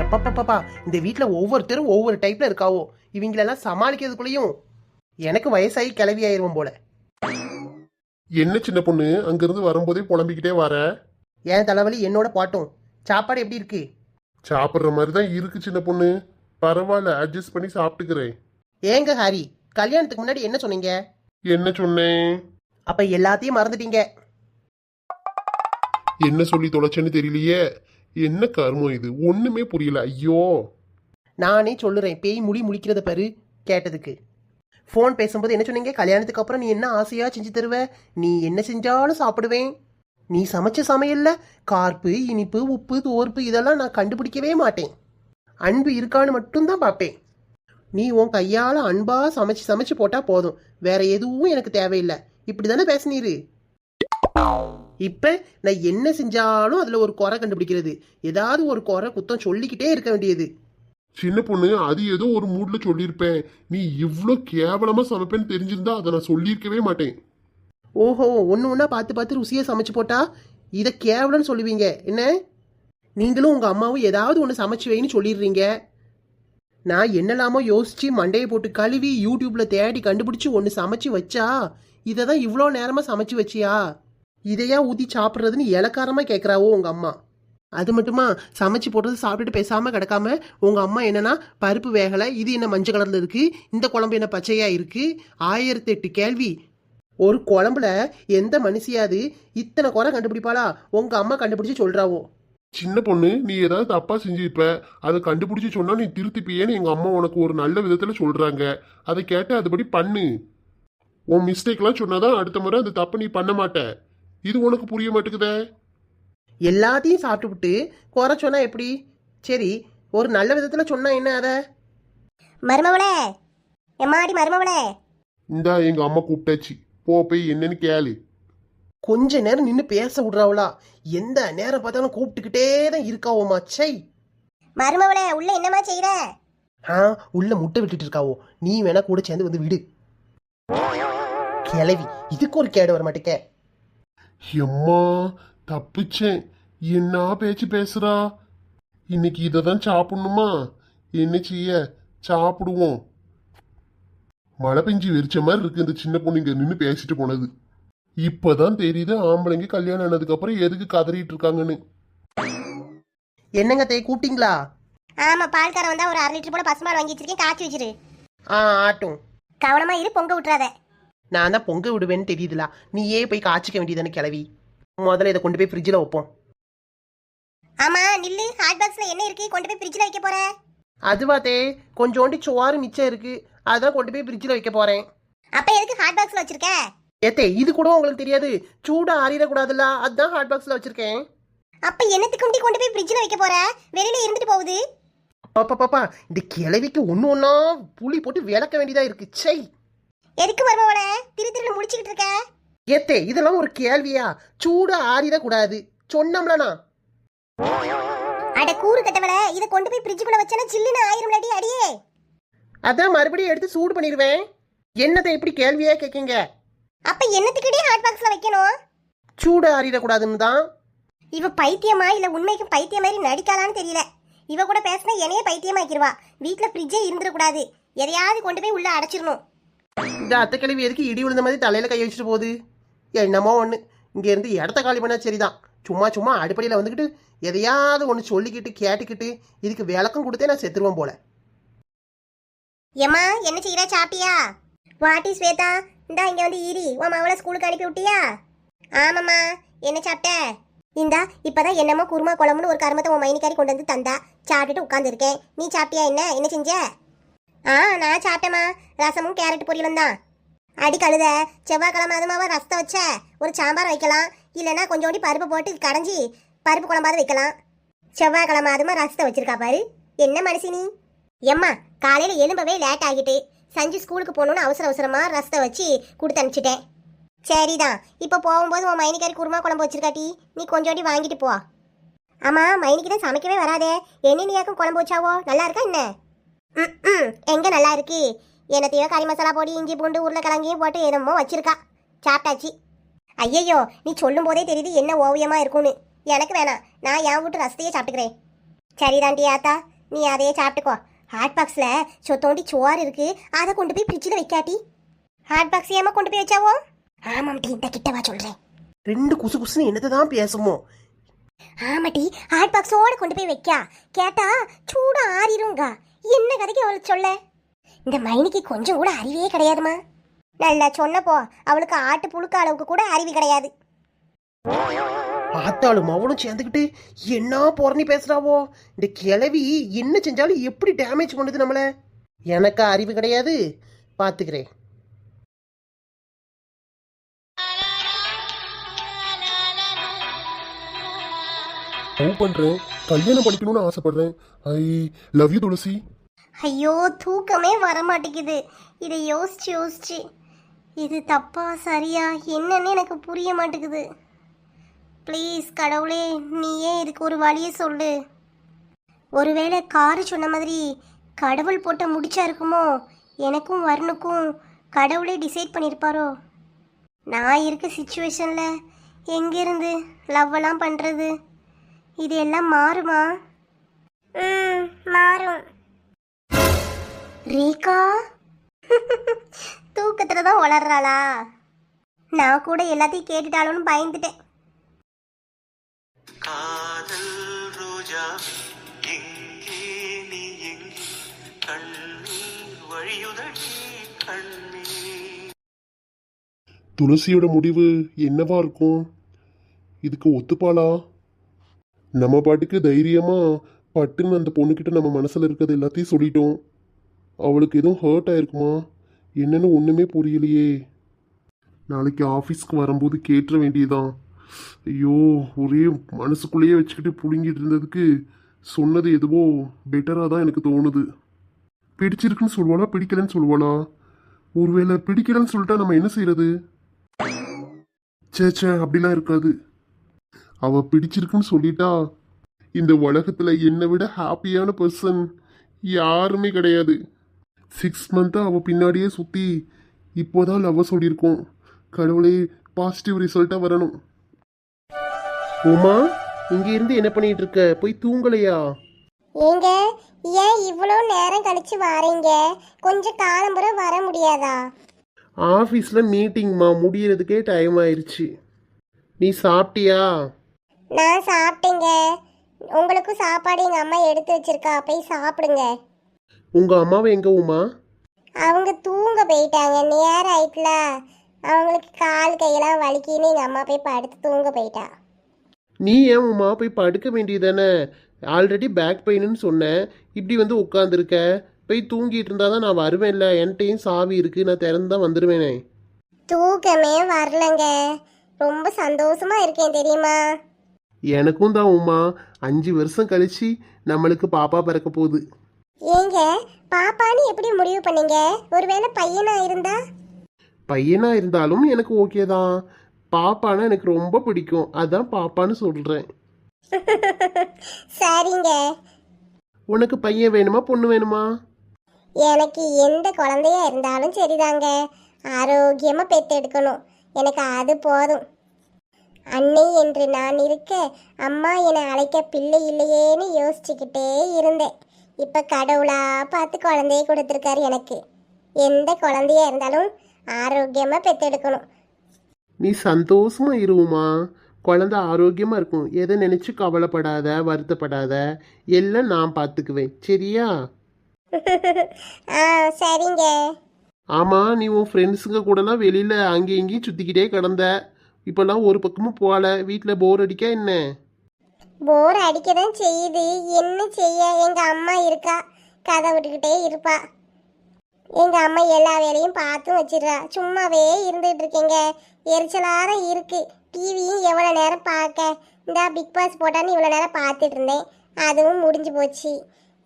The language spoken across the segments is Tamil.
எப்பப்பா இந்த வீட்டில் ஒவ்வொருத்தரும் ஒவ்வொரு டைப்ல இருக்காவோ. இவங்களெல்லாம் சமாளிக்கிறதுக்குள்ளேயும் எனக்கு வயசாகி கிளவி ஆயிரும் போல. என்ன சின்ன பொண்ணு அங்கிருந்து வரும்போதே புலம்பிக்கிட்டே வர? ஏன் தலைவலி என்னோட பாட்டும். சாப்பாடு எப்படி இருக்கு? சாப்பிட்ற மாதிரி தான் இருக்கு சின்ன பொண்ணு. பரவாயில்ல, அட்ஜஸ்ட் பண்ணி சாப்பிட்டுக்கிறேன். ஏங்க ஹாரி, கல்யாணத்துக்கு முன்னாடி என்ன சொன்னீங்க? என்ன சொன்னேன்? அப்ப எல்லாத்தையும் மறந்துட்டீங்க. என்ன சொல்லி தொலைச்சேன்னு தெரியலையே. என்ன கர்மம் இது, ஒண்ணுமே புரியல. ஐயோ, நானே சொல்லுறேன், பேய் முடி முழிக்கிறத பாரு. கேட்டதுக்கு ஃபோன் பேசும்போது என்ன சொன்னீங்க? கல்யாணத்துக்கு அப்புறம் நீ என்ன ஆசையா செஞ்சு தருவ, நீ என்ன செஞ்சாலும் சாப்பிடுவேன். நீ சமைச்ச சமையல்ல கார்ப்பு, இனிப்பு, உப்பு, தோர்ப்பு இதெல்லாம் நான் கண்டுபிடிக்கவே மாட்டேன். அன்பு இருக்கான்னு மட்டும்தான் பார்ப்பேன். நீ உன் கையால் அன்பா சமைச்சு சமைச்சு போட்டா போதும், வேற எதுவும் எனக்கு தேவையில்லை. இப்படி தானே பேசினீரு. இப்ப நான் என்ன செஞ்சாலும் அதுல ஒரு குறை கண்டுபிடிக்கிறது, ஏதாவது ஒரு குறை குத்தம் சொல்லிக்கிட்டே இருக்க வேண்டியது. சின்ன பொண்ணு, அது ஏதோ ஒரு மூட்ல சொல்லியிருப்பேன். நீ இவ்ளோ கேவலமா சமைப்பேன்னு தெரிஞ்சிருந்தா அதை நான் சொல்லியிருக்கவே மாட்டேன். ஓஹோ, ஒன்று ஒன்றா பார்த்து பார்த்து ருசியை சமைச்சு போட்டா இதை கேவலன்னு சொல்லுவீங்க என்ன? நீங்களும் உங்கள் அம்மாவும் ஏதாவது ஒன்று சமைச்சு வைன்னு சொல்லிடுறீங்க. நான் என்னெல்லாமோ யோசிச்சு மண்டையை போட்டு கழுவி யூடியூப்பில் தேடி கண்டுபிடிச்சி ஒன்று சமைச்சு வச்சா இதை தான் இவ்வளோ நேரமாக சமைச்சு வச்சியா, இதையா ஊற்றி சாப்பிட்றதுன்னு இலக்காரமாக கேட்குறாவோ உங்கள் அம்மா. அது மட்டுமா, சமைச்சு போட்டது சாப்பிட்டுட்டு பேசாமல் கிடக்காம உங்கள் அம்மா என்னன்னா பருப்பு வேகலை, இது என்ன மஞ்சள் கலரில் இருக்குது, இந்த குழம்பு என்ன பச்சையாக இருக்குது, 1008 கேள்வி. ஒரு குழம்புல எந்த மனுஷியாது இத்தனை குறை கண்டுபிடிப்பாளா? உங்கள் அம்மா கண்டுபிடிச்சி சொல்கிறாவோ. சின்ன பொண்ணு, நீ ஏதாவது தப்பா செஞ்சிருப்ப, அதை கண்டுபிடிச்சு சொன்னா நீ திருத்திப்பியேன்னு எங்க அம்மா உனக்கு ஒரு நல்ல விதத்துல சொல்றாங்க. அதை கேட்டு அதுபடி பண்ணு. உன் மிஸ்டேக்லாம் சொன்னாதான் அடுத்த முறை அந்த தப்பு நீ பண்ண மாட்ட. இது உனக்கு புரிய மாட்டேங்குதே. எல்லாத்தையும் சாப்பிட்டுவிட்டு குறை சொன்னா எப்படி? சரி, ஒரு நல்ல விதத்தில் சொன்னா என்ன? அதை மருமவளே, எம்மாடி மருமவளே. இந்தா எங்க அம்மா கூப்பிட்டாச்சு, போ போய் என்னன்னு கேளு. கொஞ்ச நேரம் நின்று பேச விட்றாவளா? எந்த நேரம் பார்த்தாலும் கூப்பிட்டுக்கிட்டே தான் இருக்காவோமா. சை மருமவளே, உள்ள என்னமா செய்யற? உள்ள முட்டை விட்டுட்டு இருக்காவோ. நீ வேணா கூட சேர்ந்து வந்து விடு. கிளவி, இதுக்கு ஒரு கேடு வர மாட்டேக்க. எம்மா, தப்பிச்சேன். என்ன பேச்சு பேசுறா? இன்னைக்கு இதை தான் சாப்பிடணுமா? என்ன செய்ய, சாப்பிடுவோம். மழை பெஞ்சு வெறிச்ச மாதிரி இருக்கு இந்த சின்ன பொண்ணு இங்க நின்று பேசிட்டு போனது. இப்பதான் தெரியுது ஆம்பளைங்க கல்யாணம் ஆனதுக்கு அப்புறம் எதுக்கு கதறிட்டு இருக்காங்கன்னு. என்னங்க தே, கூப்பிட்டீங்களா? ஆமா, பால்காரன் வந்தா ஒரு 1/2 லிட்டர் போல பசுமால் வாங்கி வச்சிருக்கேன், காய்ச்சி வச்சிரு. ஆட்டும். கவனமா இரு, பொங்க விட்டுறாத. நான் தான் பொங்க விடுவேன்னு தெரியுதுலா, நீயே போய் காய்ச்சிக்க வேண்டியதானே கிளவி. முதல்ல இதை கொண்டு போய் ஃப்ரிட்ஜில் வைப்போம். ஆமா நில்லு, ஹாட் பாக்ஸ்ல என்ன இருக்கு? கொண்டு போய் ஃப்ரிட்ஜ்ல வைக்க போற? அதுவா தே, கொஞ்சோண்டி சோறு மிச்சம் இருக்கு, அதான் கொண்டு போய் ஃப்ரிட்ஜில் வைக்க போறேன். அப்ப எதுக்கு ஹாட் பாக்ஸ்ல வச்சிருக்க? ஏத்தே, இது கூட உங்களுக்கு தெரியாது, சூடா ஆறிடக்கூடாதுல்ல, அதுதான் ஹாட் பாக்ஸ்ல வச்சிருக்கேன். அப்ப என்னத்துக்கு கொண்டு போய் ஃப்ரிட்ஜ்ல வைக்க போற? வெளியில இருந்துட்டு போகுது. பாப்பா, இந்த கிளவிக்கு ஒன்று ஒன்றா புளி போட்டு விளக்க வேண்டியதா இருக்கு. சை, எதுக்கு மருமவளே திரு திருன்னு முடிச்சுக்கிட்டு இருக்க? ஏத்தே, இதெல்லாம் ஒரு கேள்வியா? சூடா ஆறிடக்கூடாது சொன்னோம்ல நான். அட கூறு கட்டவளே, இதை கொண்டு போய் ஃப்ரிட்ஜுக்குள்ள வச்சனா சில்லுன்னு ஆயிரும்லடி அடியே. அதான் மறுபடியும் எடுத்து சூடு பண்ணிடுவேன். என்னத்தை எப்படி கேள்வியா கேட்கீங்க? அப்ப என்னத்துக்குடி ஹாட் பாக்ஸ்ல வைக்கணும்? சூடு ஆறிடக்கூடாதுன்னு தான். இவ பைத்தியமா இல்ல உண்மைக்கும் பைத்தியம் மாதிரி நடிக்காளான்னு தெரியல. இவ கூட பேசினா என்னையே பைத்தியமாக்கிடுவா. வீட்டுல ஃப்ரிட்ஜே இருந்துடக்கூடாது, எதையாவது கொண்டு போய் உள்ள அடைச்சிடணும். இந்த அத்தை கிழவி எதுக்கு இடி விழுந்த மாதிரி தலையில கை வச்சுட்டு போகுது? என்னமோ ஒன்று, இங்க இருந்து இடத்த காலி பண்ணா சரிதான். சும்மா அடிப்படையில் வந்துக்கிட்டு எதையாவது ஒன்று சொல்லிக்கிட்டு கேட்டுக்கிட்டு இதுக்கு விளக்கம் கொடுத்தே நான் செத்துருவேன் போல. ஏமா என்ன செய்யற? சாப்பிட்டியா? வாட்டி ஸ்வேதா, இந்தா இங்க வந்து ஈரி. உன் மவளை ஸ்கூலுக்கு அனுப்பி விட்டியா? ஆமாம்மா. என்ன சாப்பிட்ட? இந்தா இப்பதான் என்னமோ குருமா குழம்புன்னு ஒரு கருமத்தை உன் மைனிக்காரி கொண்டு வந்து தந்தா, சாப்பிட்டுட்டு உட்காந்துருக்கேன். நீ சாப்பிட்டியா? என்ன செஞ்ச? நான் சாப்பிட்டேம்மா, ரசமும் கேரட் பொரியலும் தான். அடி கழுத, செவ்வாய்க்கிழமை அதுமாவா ரசத்தை வச்ச? ஒரு சாம்பார் வைக்கலாம், இல்லைன்னா கொஞ்சோண்டி பருப்பு போட்டு கடைஞ்சி பருப்பு குழம்பாவது வைக்கலாம். செவ்வாய்க்கிழமை அதுமா ரசத்தை வச்சிருக்கா பாரு, என்ன மனுஷி நீ? எம்மா, காலையில் எழும்பவே லேட் ஆகிட்டு, சஞ்சு ஸ்கூலுக்கு போகணுன்னு அவசரமா ரசத்தை வச்சு கொடுத்து அனுப்பிச்சிட்டேன். சரிதான், இப்போ போகும்போது உன் மைனிக்காரி குருமா குழம்பு வச்சிருக்காட்டி, நீ கொஞ்சோண்டி வாங்கிட்டு போ. ஆமாம், மைனிக்கு தான் சமைக்கவே வராதே, என்னென்னையாக்கும் குழம்பு வச்சாவோ? நல்லா இருக்கா என்ன? எங்கே நல்லா இருக்கு? என்னத்தையோ கறி மசாலா பொடி, இஞ்சி பூண்டு, உருளைக்கிழங்கையும் போட்டு என்னமோ வச்சிருக்கா. சாப்பிட்டாச்சு. ஐயையோ, நீ சொல்லும் போதே தெரியுது என்ன ஓவியமாக இருக்கும்னு. எனக்கு வேணாம், நான் என் வீட்டு ரசத்தையே சாப்பிட்டுக்கிறேன். சரிதாண்டி ஆத்தா, நீ அதையே சாப்பிட்டுக்கோ. ஹாட் பாக்ஸில் சொத்தோண்டி சோறு இருக்கு, அதை கொண்டு போய் ஃப்ரிட்ஜில் வைக்காட்டி. ஹாட் பாக்ஸ் ஏமா கொண்டு போய் வச்சாவோ? ஆமாம் இந்த கிட்டவா சொல்கிறேன். ரெண்டு குசு குசுன்னு என்னத்தை தான் பேசுமோ. ஆமாட்டி, ஹாட் பாக்ஸோட கொண்டு போய் வைக்கா. கேட்டா சூடா ஆறிடுங்க. என்ன கதைக்கு அவளுக்கு சொல்ல? இந்த மைனிக்கு கொஞ்சம் கூட அறிவே கிடையாதுமா. நல்லா சொன்னப்போ அவளுக்கு ஆட்டு புழுக்க அளவுக்கு கூட அறிவு கிடையாது. பார்த்தாலும் அவளும் சேர்ந்துக்கிட்டு என்ன போறனி பேசுறாவோ. இந்த கிளவி என்ன செஞ்சாலும் எப்படி டேமேஜ் பண்ணுது நம்மள. எனக்கு அறிவு கிடையாது, பாத்துக்கிறேன். லவ் பண்றேன், கல்யாணம் படிக்கணும்னு ஆசைப்படுறேன். ஐ லவ் யூ துளசி. ஐயோ தூக்கமே வர மாட்டேங்குது. இதை யோசிச்சு யோசிச்சு இது தப்பா சரியா என்னன்னு எனக்கு புரிய மாட்டேங்குது. ப்ளீஸ் கடவுளே, நீயே இதுக்கு ஒரு வழியை சொல்லு. ஒருவேளை காரு சொன்ன மாதிரி கடவுள் போட்ட முடிச்சா இருக்குமோ? எனக்கும் வருணுக்கும் கடவுளே டிசைட் பண்ணியிருப்பாரோ? நான் இருக்க சுச்சுவேஷனில் எங்கேருந்து லவ்வெல்லாம் பண்ணுறது? இது எல்லாம் மாறுமா? மாறும். ரேகா தூக்கத்துல தான் வளர்றாளா? நான் கூட எல்லாத்தையும் கேட்டுட்டாலும் பயந்துட்டேன். காதல் ரோஜா எங்கே நீ எங்கே கண்ணீர் வழியுதடி கண்ணீர். துளசியோட முடிவு என்னவா இருக்கும்? இதுக்கு ஒத்துப்பாளா? நம்ம பாட்டுக்கு தைரியமா பட்டுன்னு அந்த பொண்ணுக்கிட்ட நம்ம மனசுல இருக்கிறது எல்லாத்தையும் சொல்லிட்டோம். அவளுக்கு எதுவும் ஹர்ட் ஆயிருக்குமா என்னன்னு ஒண்ணுமே புரியலையே. நாளைக்கு ஆஃபீஸ்க்கு வரும்போது கேட்டுற வேண்டியதான். ஐயோ, ஒரே மனசுக்குள்ளேயே வச்சுக்கிட்டு புழுங்கிட்டு இருந்ததுக்கு சொன்னது எதுவோ பெட்டராக தான் எனக்கு தோணுது. பிடிச்சிருக்குன்னு சொல்லுவாளா பிடிக்கலன்னு சொல்லுவாளா? ஒருவேளை பிடிக்கலன்னு சொல்லிட்டா நம்ம என்ன செய்யறது? சேச்சே, அப்படிலாம் இருக்காது. அவ பிடிச்சிருக்குன்னு சொல்லிட்டா இந்த உலகத்துல என்னை விட ஹாப்பியான பர்சன் யாருமே கிடையாது. 6 மந்த்தா அவ பின்னாடியே சுத்தி இப்போதான் லவ் சொல்லியிருக்கோம். கடவுளே, பாசிட்டிவ் ரிசல்ட்டா வரணும். உமா, இங்க இருந்து என்ன பண்ணிட்டு இருக்க? போய் தூங்கலையா? ஏங்க, ஏன் இவ்வளோ நேரம் கழிச்சு வாரீங்க? கொஞ்சம் காலம்புற வர முடியாதா? ஆஃபீஸ்ல மீட்டிங்மா, முடியறதுக்கே டைம் ஆயிடுச்சு. நீ சாப்பிட்டியா? நான் சாப்பிட்டேங்க. உங்களுக்கும் சாப்பாடு எங்கள் அம்மா எடுத்து வச்சிருக்கா, போய் சாப்பிடுங்க. உங்க அம்மாவை எங்க உமா? அவங்க தூங்க போயிட்டாங்க, நேரம் ஆயிட்டுல. அவங்களுக்கு கால் கையெல்லாம் வலிக்கின்னு எங்கள் அம்மா போய் படுத்து தூங்க போயிட்டா. நீ ஏன் உமா போய் படுக்க வேண்டியதானே? ஆல்ரெடி பேக் பெயின்னு சொன்னேன், இப்படி வந்து உட்காந்துருக்க. போய் தூங்கிட்டு இருந்தா தான் நான் வருவேன்ல. என்கிட்டையும் சாவி இருக்கு, நான் திறந்து தான் வந்துடுவேனே. தூக்கமே வரலங்க. ரொம்ப சந்தோஷமா இருக்கேன் தெரியுமா? எனக்கும் தான் உமா. 5 வருஷம் கழிச்சு நம்மளுக்கு பாப்பா பிறக்க போகுது. ஏங்க, பாப்பான்னு எப்படி முடிவு பண்ணீங்க? ஒருவேளை பையனா இருந்தா? பையனா இருந்தாலும் எனக்கு ஓகே தான். பாப்பானா எனக்கு ரொம்ப பிடிக்கும், அதான் பாப்பான்னு சொல்றேன். சரிங்க. உனக்கு பையன் வேணுமா பொண்ணு வேணுமா? எனக்கு எந்த குழந்தையா இருந்தாலும் சரிதாங்க. ஆரோக்கியமா பெத்தெடுக்கணும், எனக்கு அது போதும். அன்னை என்று நான் இருக்க அம்மா என்னை அழைக்க பிள்ளை இல்லையேன்னு யோசிச்சுக்கிட்டே இருந்தேன். இப்போ கடவுளா பார்த்து குழந்தைய கொடுத்துருக்காரு எனக்கு. எந்த குழந்தையா இருந்தாலும் ஆரோக்கியமாக பெற்றெடுக்கணும். நீ சந்தோஷமா இருவுமா. குழந்தை ஆரோக்கியமா இருக்கும். எதை நினைச்சு கவலைப்படாத, வருத்தப்படாத. எல்லாம் நான் பார்த்துக்குவேன், சரியா? ஆ சரிங்க. ஆமா, நீ உன் ஃப்ரெண்ட்ஸுங்க கூடலாம் வெளியில அங்கேயும் இங்கேயும் சுத்திக்கிட்டே கிடந்த. இப்பெல்லாம் ஒரு பக்கமும் போகல. வீட்டில் போர் அடிக்கா என்ன? போர் அடிக்க தான் செய்யுது, என்ன செய்ய? எங்கள் அம்மா இருக்கா, கதை விட்டுக்கிட்டே இருப்பா. எங்கள் அம்மா எல்லா வேலையும் பார்த்தும் வச்சிடுறா. சும்மாவே இருந்துகிட்டு இருக்கேங்க, எரிச்சலாக தான் இருக்கு. டிவியும் எவ்வளோ நேரம் பார்க்க. இந்த பிக் பாஸ் போட்டான்னு இவ்வளோ நேரம் பார்த்துட்டு இருந்தேன், அதுவும் முடிஞ்சு போச்சு.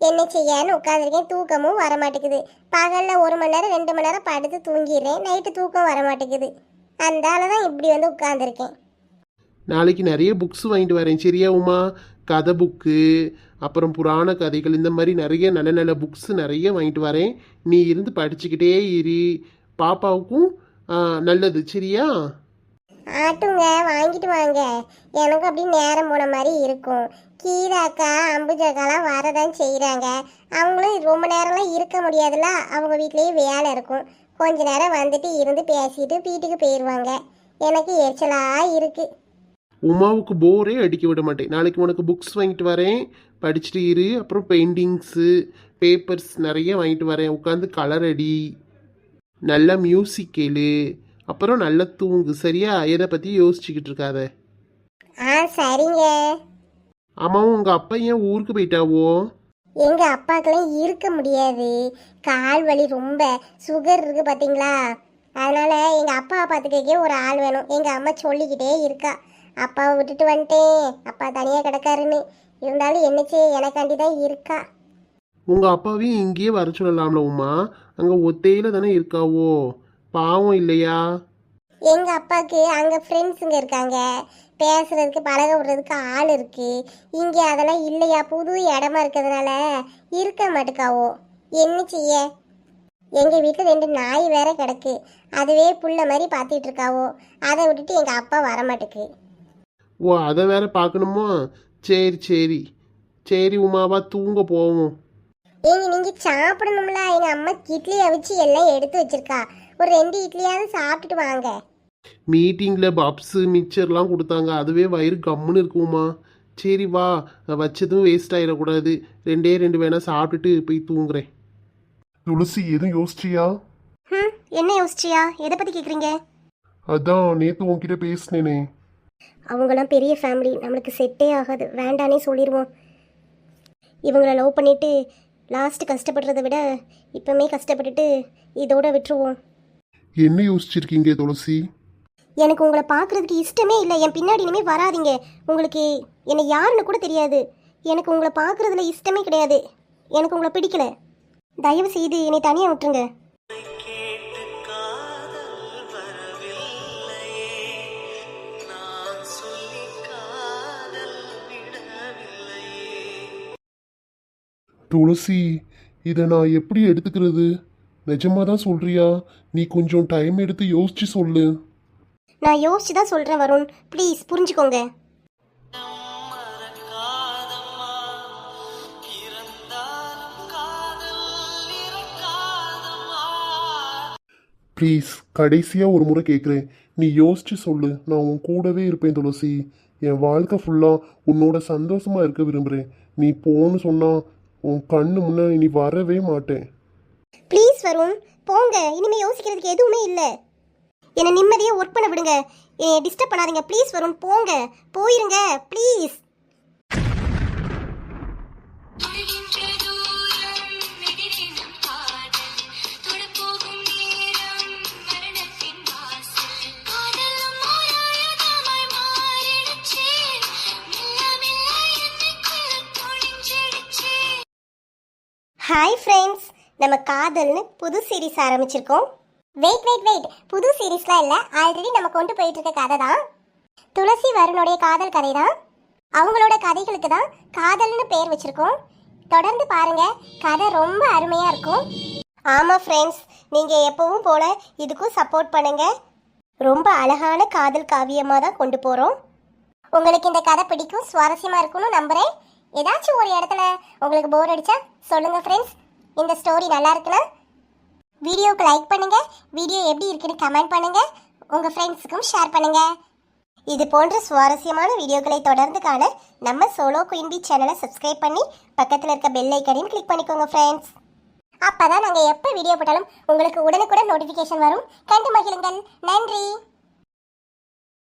என்ன செய்யன்னு உட்காந்துருக்கேன். தூக்கமும் வர மாட்டேங்குது. பகலில் 1 மணி நேரம் 2 மணி நேரம் படுத்து தூங்கிடுறேன், நைட்டு தூக்கம் வர மாட்டேங்குது. அதனால தான் இப்படி வந்து உட்காந்துருக்கேன். நாளைக்கு நிறைய புக்ஸ் வாங்கிட்டு வரேன், சரியா உமா? கதை புக்கு, அப்புறம் புராண கதைகள், இந்த மாதிரி நிறைய நல்ல நல்ல புக்ஸ் நிறைய வாங்கிட்டு வரேன். நீ இருந்து படிச்சுக்கிட்டே இரு. பாப்பாவுக்கும் நல்லது, சரியா? ஆட்டுங்க, வாங்கிட்டு வாங்க. எனக்கு அப்படி நேரம் போன மாதிரி இருக்கும். கீதாக்கா அம்புஜாக்காலாம் வரதான் செய்கிறாங்க. அவங்களும் ரொம்ப நேரம்லாம் இருக்க முடியாதுல்ல, அவங்க வீட்லேயே வேலை இருக்கும். கொஞ்ச நேரம் வந்துட்டு இருந்து பேசிட்டு வீட்டுக்கு போயிடுவாங்க. எனக்கு எரிச்சலாக இருக்கு. உமாவுக்கு போரே அடிக்க விட மாட்டேன். நாளைக்கு உனக்கு புக்ஸ் வாங்கிட்டு வரேன், படிச்சுட்டு இரு. அப்புறம் பெயிண்டிங்ஸு, பேப்பர்ஸ் நிறைய வாங்கிட்டு வரேன். உட்காந்து கலர் அடி, நல்லா மியூசிக் கேளு, அப்புறம் நல்லா தூங்கு. சரியா? எதை பற்றி யோசிச்சுக்கிட்டு இருக்காத. சரிங்க. ஆமாவும் உங்கள் அப்பா ஏன் ஊருக்கு போயிட்டாவோ? எங்க அப்பாக்கெல்லாம் இருக்க முடியாது. கால் வலி ரொம்ப, சுகர் இருக்கு பார்த்தீங்களா, அதனால எங்க அப்பாவை பார்த்துக்கே ஒரு ஆள் வேணும். எங்க அம்மா சொல்லிக்கிட்டே இருக்கா, அப்பாவை விட்டுட்டு வந்துட்டேன், அப்பா தனியாக கிடக்காருன்னு. இருந்தாலும் என்னச்சு, எனக்காண்டி தான் இருக்கா. உங்கள் அப்பாவையும் இங்கேயே வர சொல்லலாம்ல உமா? அங்கே ஒத்தையில் தானே இருக்காவோ, பாவம் இல்லையா? எங்க அப்பாவுக்கு அங்கே ஃப்ரெண்ட்ஸுங்க இருக்காங்க, பேசுறதுக்கு பழக விடுறதுக்கு ஆள் இருக்கு. இங்கே அதெல்லாம் இல்லையா, புது இடமா இருக்கிறதுனால இருக்க மாட்டுக்காவோ. என்ன செய்ய, எங்க வீட்டில் 2 நாய் வேற கிடக்கு, அதுவே புள்ள மாதிரி பார்த்துட்டு இருக்காவோ. அதை விட்டுட்டு எங்க அப்பா வரமாட்டுக்கு. ஓ, அதை வேற பார்க்கணுமா? சரி சரி சரி உமாவா, தூங்க போவோம். நீங்க சாப்பிடணும்ல, எங்க அம்மா இட்லி அவிச்சு எல்லாம் எடுத்து வச்சிருக்கா. ஒரு 2 இட்லியாவது சாப்பிட்டுட்டு வாங்க. மீட்டிங்கில் பப்ஸு மிக்சர்லாம் கொடுத்தாங்க, அதுவே வயிறு கம்முன்னு இருக்குமா. சரி வா, வச்சதும் வேஸ்ட் ஆகிடக்கூடாது. 2 வேணால் சாப்பிட்டுட்டு போய் தூங்குறேன். துளசி எதுவும் யோசிச்சியா? என்ன யோசிச்சியா? எதை பத்தி கேக்குறீங்க? அதான் நேத்து உன்கிட்ட பேசினேனே. அவங்களாம் பெரிய ஃபேமிலி, நம்மளுக்கு செட்டே ஆகாது, வேண்டானே சொல்லிடுவோம். இவங்களை லவ் பண்ணிட்டு லாஸ்ட் கஷ்டப்படுறதை விட இப்பவுமே கஷ்டப்பட்டுட்டு இதோட விட்டுருவோம். என்ன யோசிச்சிருக்கீங்க துளசி? எனக்கு உங்களை பார்க்குறதுக்கு இஷ்டமே இல்லை. என் பின்னாடி இனிமேல் வராதிங்க. உங்களுக்கு என்னை யாருன்னு கூட தெரியாது. எனக்கு உங்களை பார்க்குறதுல இஷ்டமே கிடையாது. எனக்கு உங்களை பிடிக்கல. தயவு செய்து என்னை தனியாக விட்டுருங்க. கேட்டு காதல் வரவில்லையே, நான் சொல்லி காதல் விடவில்லையே. துளசி, இதை நான் எப்படி எடுத்துக்கிறது? நிஜமா தான் சொல்றியா? நீ கொஞ்சம் டைம் எடுத்து யோசிச்சு சொல்லு. நான் யோசிச்சு தான் சொல்கிறேன் வருண், ப்ளீஸ் புரிஞ்சுக்கோங்க. மறக்காதம்மா, இறந்தாலும் காதல் இறக்காதம்மா. ப்ளீஸ், கடைசியா ஒரு முறை கேட்குறேன், நீ யோசிச்சு சொல்லு. நான் உன் கூடவே இருப்பேன் துளசி. என் வாழ்க்கை ஃபுல்லா உன்னோட சந்தோஷமா இருக்க விரும்புகிறேன். நீ போன்னு சொன்னா உன் கண்ணு முன்னாடி நீ வரவே மாட்டேன். ப்ளீஸ் வருண், போங்க. இனிமேல் யோசிக்கிறதுக்கு எதுவுமே இல்லை. என்னை நிம்மதியாக ஒர்க் பண்ண விடுங்க. என்னை டிஸ்டர்ப் பண்ணாதீங்க ப்ளீஸ் வருண். போங்க, போயிருங்க ப்ளீஸ். ஹாய் ஃப்ரெண்ட்ஸ், நம்ம காதல்னு புது சீரீஸ் ஆரம்பிச்சிருக்கோம். வெயிட், புது சீரீஸ்லாம் இல்லை, ஆல்ரெடி நம்ம கொண்டு போயிட்டு இருக்க கதை தான். துளசி வருணுடைய காதல் கதை தான். அவங்களோட கதைகளுக்கு தான் காதல்னு பேர் வச்சிருக்கோம். தொடர்ந்து பாருங்க, கதை ரொம்ப அருமையா இருக்கும். ஆமாம் ஃப்ரெண்ட்ஸ், நீங்கள் எப்பவும் போல இதுக்கும் சப்போர்ட் பண்ணுங்க. ரொம்ப அழகான காதல் காவியமாக தான் கொண்டு போகிறோம். உங்களுக்கு இந்த கதை பிடிக்கும், சுவாரஸ்யமாக இருக்கும்னு நம்புகிறேன். ஏதாச்சும் ஒரு இடத்துல உங்களுக்கு போர் அடிச்சா சொல்லுங்க ஃப்ரெண்ட்ஸ். இந்த ஸ்டோரி நல்லா இருக்குன்னா வீடியோவுக்கு லைக் பண்ணுங்க, வீடியோ எப்படி இருக்குன்னு கமெண்ட் பண்ணுங்க, உங்க ஃப்ரெண்ட்ஸுக்கும் ஷேர் பண்ணுங்க. இது போன்ற சுவாரஸ்யமான வீடியோக்களை தொடர்ந்து காண நம்ம சோலோ குயின் பீ சேனலை சப்ஸ்கிரைப் பண்ணி பக்கத்தில் இருக்க பெல் ஐக்கனையும் கிளிக் பண்ணிக்கோங்க ஃப்ரெண்ட்ஸ். அப்பதான் நாங்கள் எப்போ வீடியோ போட்டாலும் உங்களுக்கு உடனுக்குடன் நோட்டிஃபிகேஷன் வரும். கண்டு மகிழுங்கள். நன்றி.